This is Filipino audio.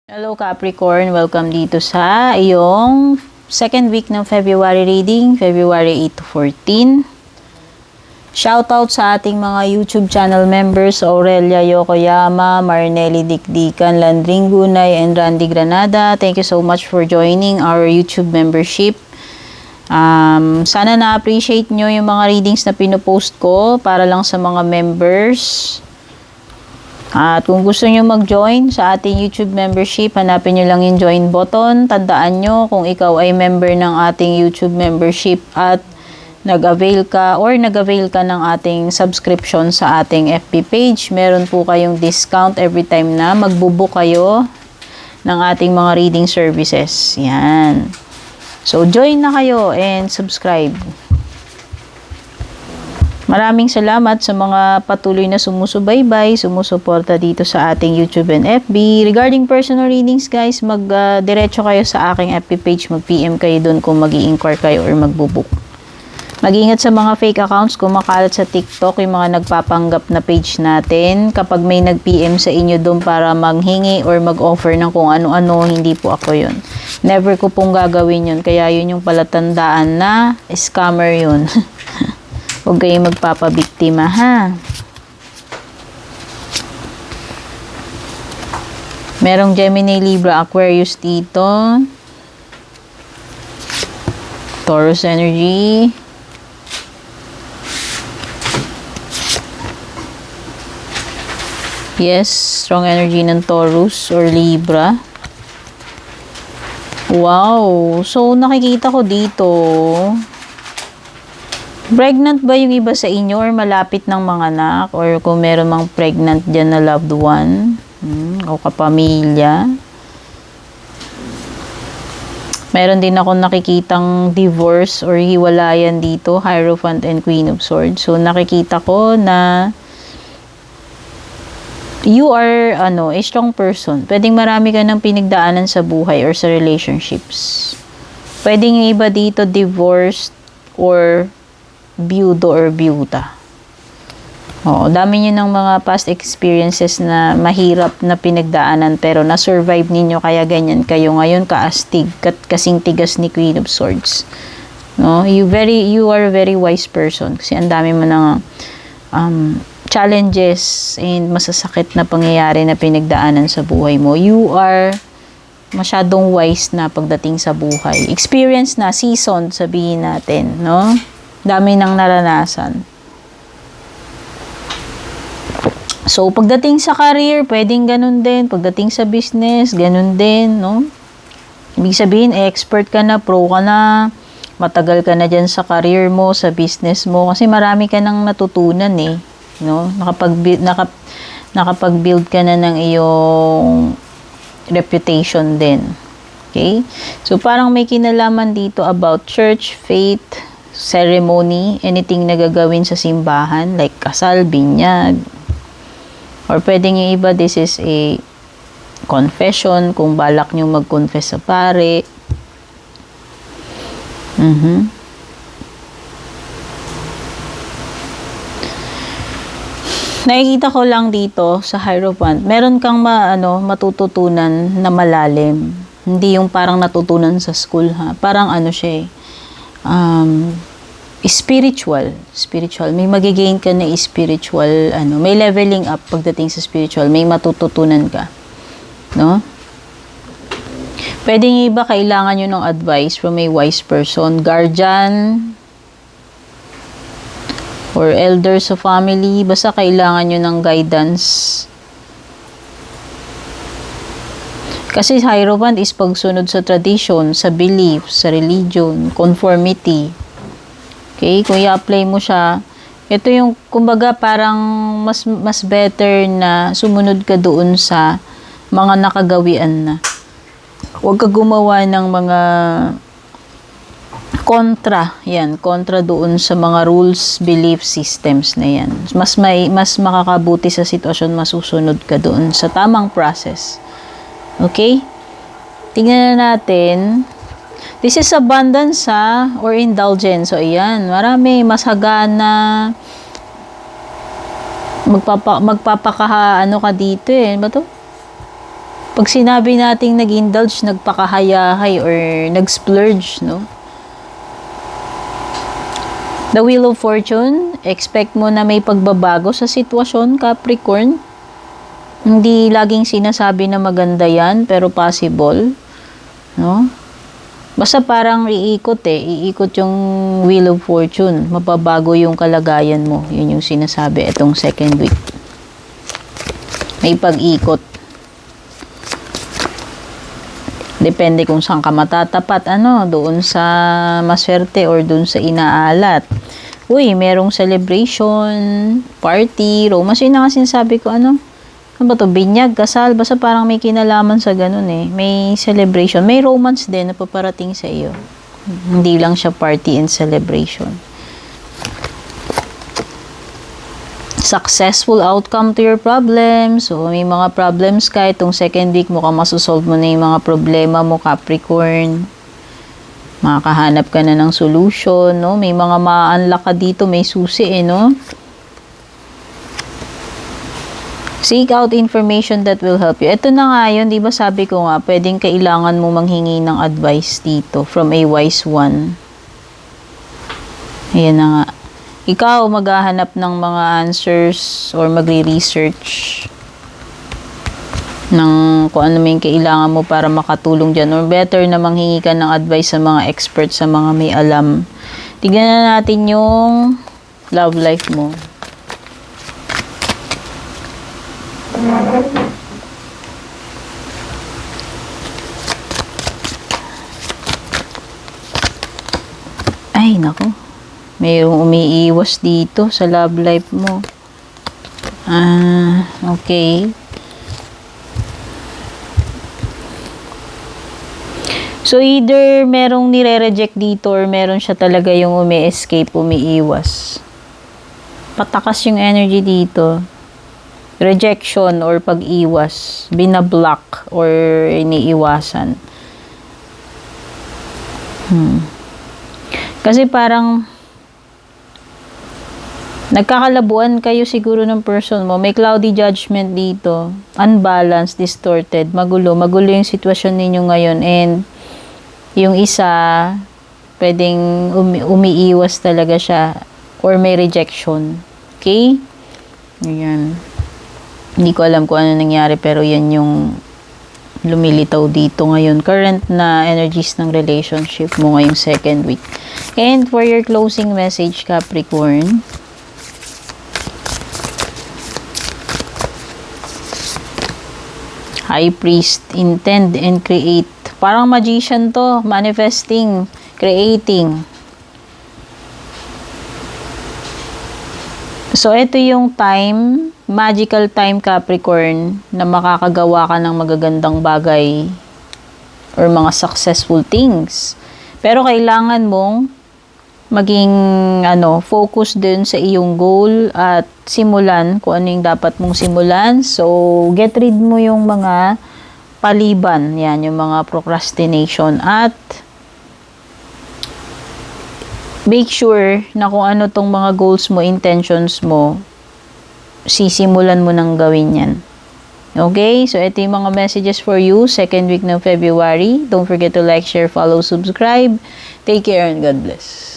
Hello Capricorn, welcome dito sa iyong second week ng February reading, February 8 to 14. Shoutout sa ating mga YouTube channel members, Aurelia Yokoyama, Marnelli Dikdikan, Landring Gunay, and Randy Granada. Thank you so much for joining our YouTube membership. Sana na-appreciate nyo yung mga readings na pinopost ko para lang sa mga members. At kung gusto nyo mag-join sa ating YouTube membership, hanapin nyo lang yung join button. Tandaan nyo, kung ikaw ay member ng ating YouTube membership at nag-avail ka ng ating subscription sa ating FB page, meron po kayong discount every time na magbubook kayo ng ating mga reading services. Yan. So, join na kayo and subscribe. Maraming salamat sa mga patuloy na sumusubaybay, sumusuporta dito sa ating YouTube and FB. Regarding personal readings guys, diretso kayo sa aking FB page, mag-PM kayo doon kung mag-i-inquire kayo or magbubook. Mag-ingat sa mga fake accounts, kumakalat sa TikTok, yung mga nagpapanggap na page natin. Kapag may nag-PM sa inyo doon para manghingi or mag-offer ng kung ano-ano, hindi po ako yun. Never ko pong gagawin yun, kaya yun yung palatandaan na scammer yun. Huwag kayong magpapabiktima, ha? Merong Gemini, Libra, Aquarius dito. Taurus energy. Yes, strong energy ng Taurus or Libra. Wow! So, nakikita ko dito, pregnant ba yung iba sa inyo or malapit ng mga anak? Or kung meron mang pregnant dyan na loved one o kapamilya. Meron din ako nakikitang divorce or hiwalayan dito, Hierophant and Queen of Swords. So nakikita ko na you are a strong person. Pwedeng marami ka ng pinagdaanan sa buhay or sa relationships. Pwedeng yung iba dito divorced or byudo or byuda. Dami nyo ng mga past experiences na mahirap na pinagdaanan pero na-survive ninyo kaya ganyan kayo ngayon kaastig, kasing tigas ni Queen of Swords. You are a very wise person kasi ang dami mo ng challenges and masasakit na pangyayari na pinagdaanan sa buhay mo. You are masyadong wise na pagdating sa buhay. Experience na, seasoned sabihin natin, no? Dami nang naranasan. So, pagdating sa career, pwedeng ganun din. Pagdating sa business, ganun din, no? Ibig sabihin, expert ka na, pro ka na, matagal ka na dyan sa career mo, sa business mo, kasi marami ka nang natutunan eh, no? Nakapag-build ka na ng iyong reputation din. Okay? So, parang may kinalaman dito about church, faith, ceremony, anything na gagawin sa simbahan, like kasal, binyag, or pwedeng yung iba, this is a confession, kung balak nyo mag-confess sa pare. Nakikita ko lang dito sa Hierophant, meron kang matututunan na malalim. Hindi yung parang natutunan sa school, ha? Parang siya spiritual. May magigain ka na spiritual, may leveling up pagdating sa spiritual, may matututunan ka, no? Pwedeng iba kailangan nyo ng advice from a wise person, guardian, or elders of family, basta kailangan nyo ng guidance. Kasi Hierophant is pagsunod sa tradition, sa belief, sa religion, conformity. Okay? Kung i-apply mo siya, ito yung, kumbaga, parang mas better na sumunod ka doon sa mga nakagawian na. Huwag ka gumawa ng mga kontra doon sa mga rules, belief systems na yan. Mas makakabuti sa sitwasyon, masusunod ka doon sa tamang process. Okay? Tingnan na natin. This is abundance, or indulgence. So, ayan. Marami, mas hagana. Magpapaka, ka dito eh. Ba to? Pag sinabi nating nag-indulge, nagpakahayahay or nag-splurge, no? The Wheel of Fortune, expect mo na may pagbabago sa sitwasyon, Capricorn. Hindi laging sinasabi na maganda yan, pero possible, no? Basta parang iikot iikot yung Wheel of Fortune. Mapabago yung kalagayan mo. Yun yung sinasabi itong second week. May pag-ikot. Depende kung saan ka matatapat, doon sa maswerte or doon sa inaalat. Uy, merong celebration, party, romance. Yun na nga sinasabi ko, ano ba to? Binyag, kasal, basta parang may kinalaman sa ganun May celebration. May romance din na paparating sa iyo. Hindi lang siya party and celebration. Successful outcome to your problems. So, may mga problems ka. Itong second week, mukhang masosolve mo na yung mga problema mo, Capricorn. Makakahanap ka na ng solution, no? May mga ma-unlock ka dito, may susi, no? Seek out information that will help you. Ito na nga yun, di ba sabi ko nga, pwedeng kailangan mo manghingi ng advice dito from a wise one. Ayan na nga. Ikaw maghahanap ng mga answers or magre-research ng kung ano may kailangan mo para makatulong dyan. Or better na manghingi ka ng advice sa mga experts, sa mga may alam. Tignan na natin yung love life mo. Ay, naku. Mayroong umiiwas dito sa love life mo. Okay. So, either merong nire-reject dito or meron siya talaga yung umi-escape, umiiwas. Patakas yung energy dito. Rejection or pag-iwas. Binablock or iniiwasan. Kasi parang nagkakalabuan kayo siguro ng person mo. May cloudy judgment dito. Unbalanced, distorted, magulo. Magulo yung sitwasyon ninyo ngayon. And yung isa, pwedeng umiiwas talaga siya. Or may rejection. Okay? Ayan. Hindi ko alam kung ano nangyari, pero yan yung lumilitaw dito ngayon. Current na energies ng relationship mo ngayong second week. And for your closing message, Capricorn, High Priest, intend and create. Parang magician to, manifesting, creating. So, ito yung time, magical time, Capricorn, na makakagawa ka ng magagandang bagay or mga successful things. Pero kailangan mong maging focus din sa iyong goal at simulan kung ano yung dapat mong simulan. So, get rid mo yung mga paliban. Yan, yung mga procrastination. At make sure na kung ano tong mga goals mo, intentions mo, sisimulan mo nang gawin yan. Okay? So, ito yung mga messages for you. Second week ng February. Don't forget to like, share, follow, subscribe. Take care and God bless.